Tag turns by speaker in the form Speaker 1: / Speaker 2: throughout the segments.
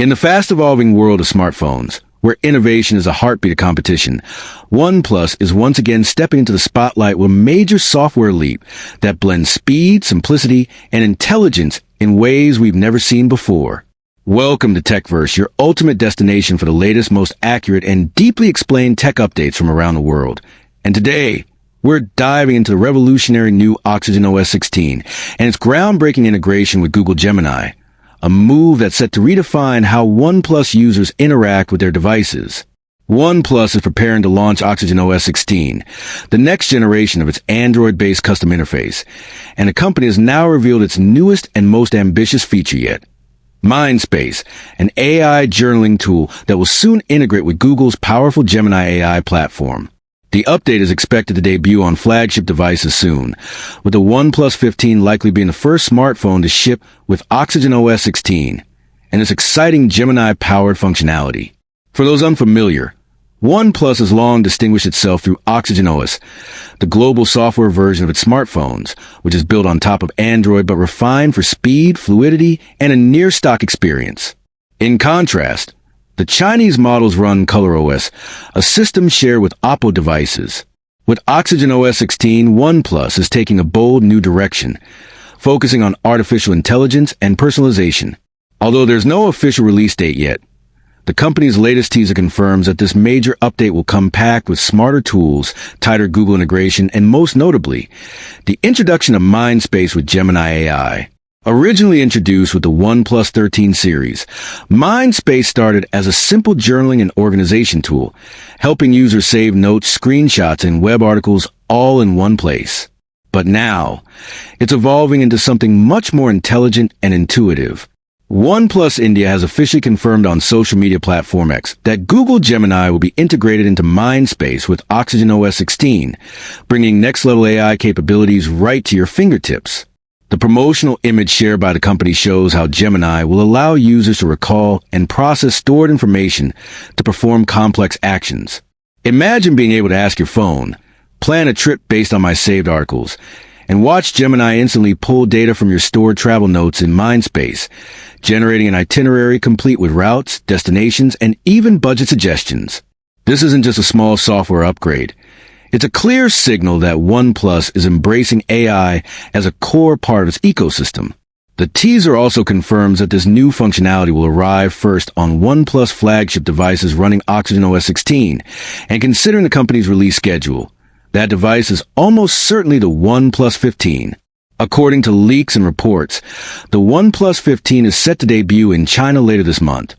Speaker 1: In the fast-evolving world of smartphones, where innovation is a heartbeat of competition, OnePlus is once again stepping into the spotlight with a major software leap that blends speed, simplicity, and intelligence in ways we've never seen before. Welcome to TechVerse, your ultimate destination for the latest, most accurate, and deeply explained tech updates from around the world. And today, we're diving into the revolutionary new OxygenOS 16 and its groundbreaking integration with Google Gemini, a move that's set to redefine how OnePlus users interact with their devices. OnePlus is preparing to launch OxygenOS 16, the next generation of its Android-based custom interface, and the company has now revealed its newest and most ambitious feature yet: Mindspace, an AI journaling tool that will soon integrate with Google's powerful Gemini AI platform. The update is expected to debut on flagship devices soon, with the OnePlus 15 likely being the first smartphone to ship with OxygenOS 16 and its exciting Gemini-powered functionality. For those unfamiliar, OnePlus has long distinguished itself through OxygenOS, the global software version of its smartphones, which is built on top of Android but refined for speed, fluidity, and a near-stock experience. In contrast, the Chinese models run ColorOS, a system shared with Oppo devices. With OxygenOS 16, OnePlus is taking a bold new direction, focusing on artificial intelligence and personalization. Although there's no official release date yet, the company's latest teaser confirms that this major update will come packed with smarter tools, tighter Google integration, and most notably, the introduction of Mindspace with Gemini AI. Originally introduced with the OnePlus 13 series, Mindspace started as a simple journaling and organization tool, helping users save notes, screenshots, and web articles all in one place. But now, it's evolving into something much more intelligent and intuitive. OnePlus India has officially confirmed on social media platform X that Google Gemini will be integrated into Mindspace with OxygenOS 16, bringing next-level AI capabilities right to your fingertips. The promotional image shared by the company shows how Gemini will allow users to recall and process stored information to perform complex actions. Imagine being able to ask your phone, "Plan a trip based on my saved articles," and watch Gemini instantly pull data from your stored travel notes in Mindspace, generating an itinerary complete with routes, destinations, and even budget suggestions. This isn't just a small software upgrade. It's a clear signal that OnePlus is embracing AI as a core part of its ecosystem. The teaser also confirms that this new functionality will arrive first on OnePlus flagship devices running OxygenOS 16, and considering the company's release schedule, that device is almost certainly the OnePlus 15. According to leaks and reports, the OnePlus 15 is set to debut in China later this month,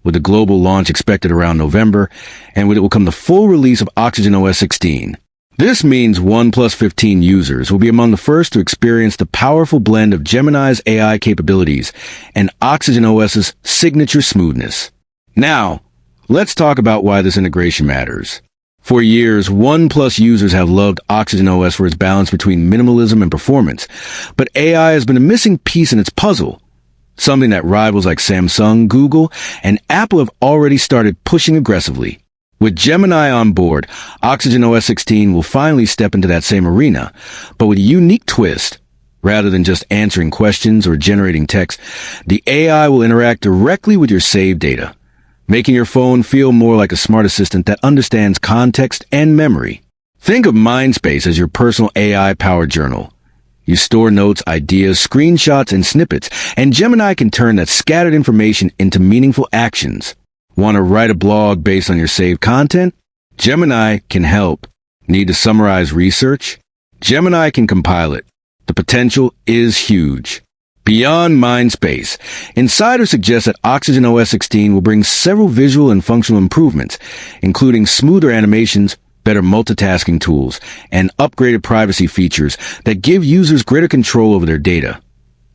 Speaker 1: with the global launch expected around November, and with it will come the full release of OxygenOS 16. This means OnePlus 15 users will be among the first to experience the powerful blend of Gemini's AI capabilities and OxygenOS's signature smoothness. Now, let's talk about why this integration matters. For years, OnePlus users have loved OxygenOS for its balance between minimalism and performance, but AI has been a missing piece in its puzzle, something that rivals like Samsung, Google, and Apple have already started pushing aggressively. With Gemini on board, OxygenOS 16 will finally step into that same arena, but with a unique twist. Rather than just answering questions or generating text, the AI will interact directly with your saved data, making your phone feel more like a smart assistant that understands context and memory. Think of Mindspace as your personal AI-powered journal. You store notes, ideas, screenshots, and snippets, and Gemini can turn that scattered information into meaningful actions. Want to write a blog based on your saved content? Gemini can help. Need to summarize research? Gemini can compile it. The potential is huge. Beyond Mindspace, insiders suggest that OxygenOS 16 will bring several visual and functional improvements, including smoother animations, better multitasking tools, and upgraded privacy features that give users greater control over their data,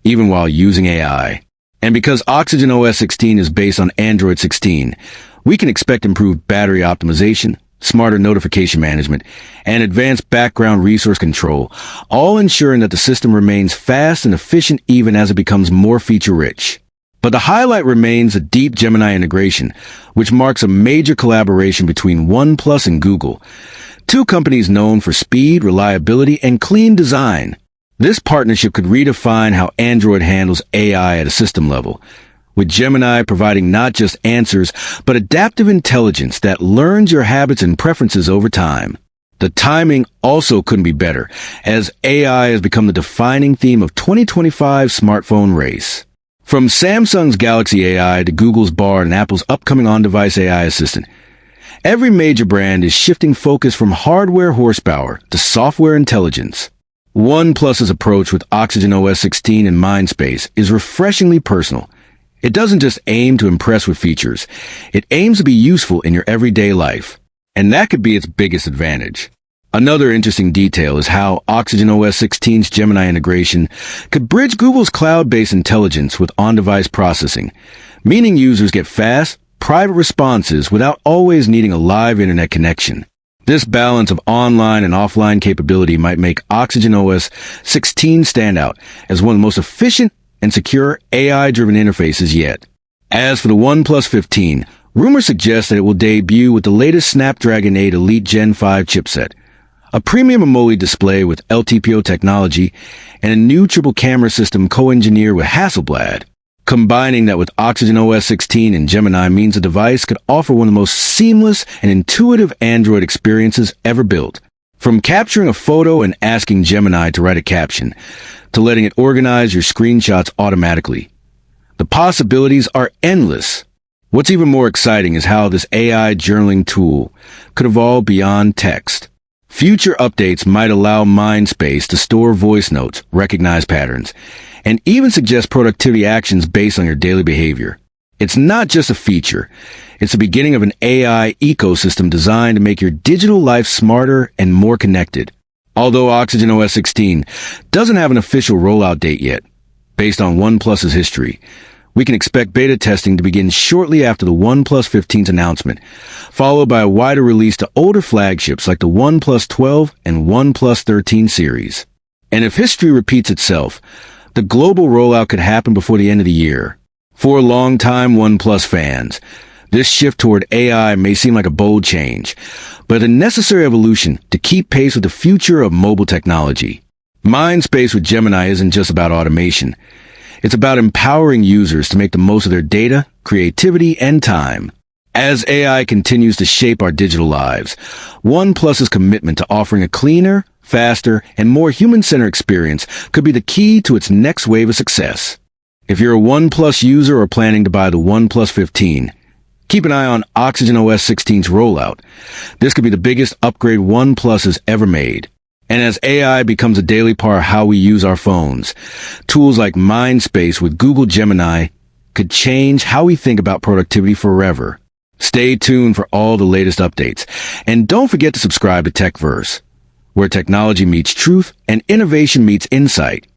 Speaker 1: even while using AI. And because OxygenOS 16 is based on Android 16, we can expect improved battery optimization, smarter notification management, and advanced background resource control, all ensuring that the system remains fast and efficient even as it becomes more feature-rich. But the highlight remains a deep Gemini integration, which marks a major collaboration between OnePlus and Google, two companies known for speed, reliability, and clean design. This partnership could redefine how Android handles AI at a system level, with Gemini providing not just answers, but adaptive intelligence that learns your habits and preferences over time. The timing also couldn't be better, as AI has become the defining theme of 2025 smartphone race. From Samsung's Galaxy AI to Google's Bard and Apple's upcoming on-device AI assistant, every major brand is shifting focus from hardware horsepower to software intelligence. OnePlus's approach with OxygenOS 16 and Mindspace is refreshingly personal. It doesn't just aim to impress with features. It aims to be useful in your everyday life. And that could be its biggest advantage. Another interesting detail is how OxygenOS 16's Gemini integration could bridge Google's cloud-based intelligence with on-device processing, meaning users get fast, private responses without always needing a live internet connection. This balance of online and offline capability might make OxygenOS 16 stand out as one of the most efficient and secure AI-driven interfaces yet. As for the OnePlus 15, rumors suggest that it will debut with the latest Snapdragon 8 Elite Gen 5 chipset, a premium AMOLED display with LTPO technology, and a new triple camera system co-engineered with Hasselblad. Combining that with OxygenOS 16 and Gemini means the device could offer one of the most seamless and intuitive Android experiences ever built. From capturing a photo and asking Gemini to write a caption, to letting it organize your screenshots automatically. The possibilities are endless. What's even more exciting is how this AI journaling tool could evolve beyond text. Future updates might allow Mindspace to store voice notes, recognize patterns, and even suggest productivity actions based on your daily behavior. It's not just a feature. It's the beginning of an AI ecosystem designed to make your digital life smarter and more connected. Although OxygenOS 16 doesn't have an official rollout date yet, based on OnePlus's history, we can expect beta testing to begin shortly after the OnePlus 15's announcement, followed by a wider release to older flagships like the OnePlus 12 and OnePlus 13 series. And if history repeats itself, the global rollout could happen before the end of the year. For longtime OnePlus fans, this shift toward AI may seem like a bold change, but a necessary evolution to keep pace with the future of mobile technology. Mindspace with Gemini isn't just about automation. It's about empowering users to make the most of their data, creativity, and time. As AI continues to shape our digital lives, OnePlus's commitment to offering a cleaner, faster, and more human-centered experience could be the key to its next wave of success. If you're a OnePlus user or planning to buy the OnePlus 15, keep an eye on OxygenOS 16's rollout. This could be the biggest upgrade OnePlus has ever made. And as AI becomes a daily part of how we use our phones, tools like Mindspace with Google Gemini could change how we think about productivity forever. Stay tuned for all the latest updates. And don't forget to subscribe to TechVerse, where technology meets truth and innovation meets insight.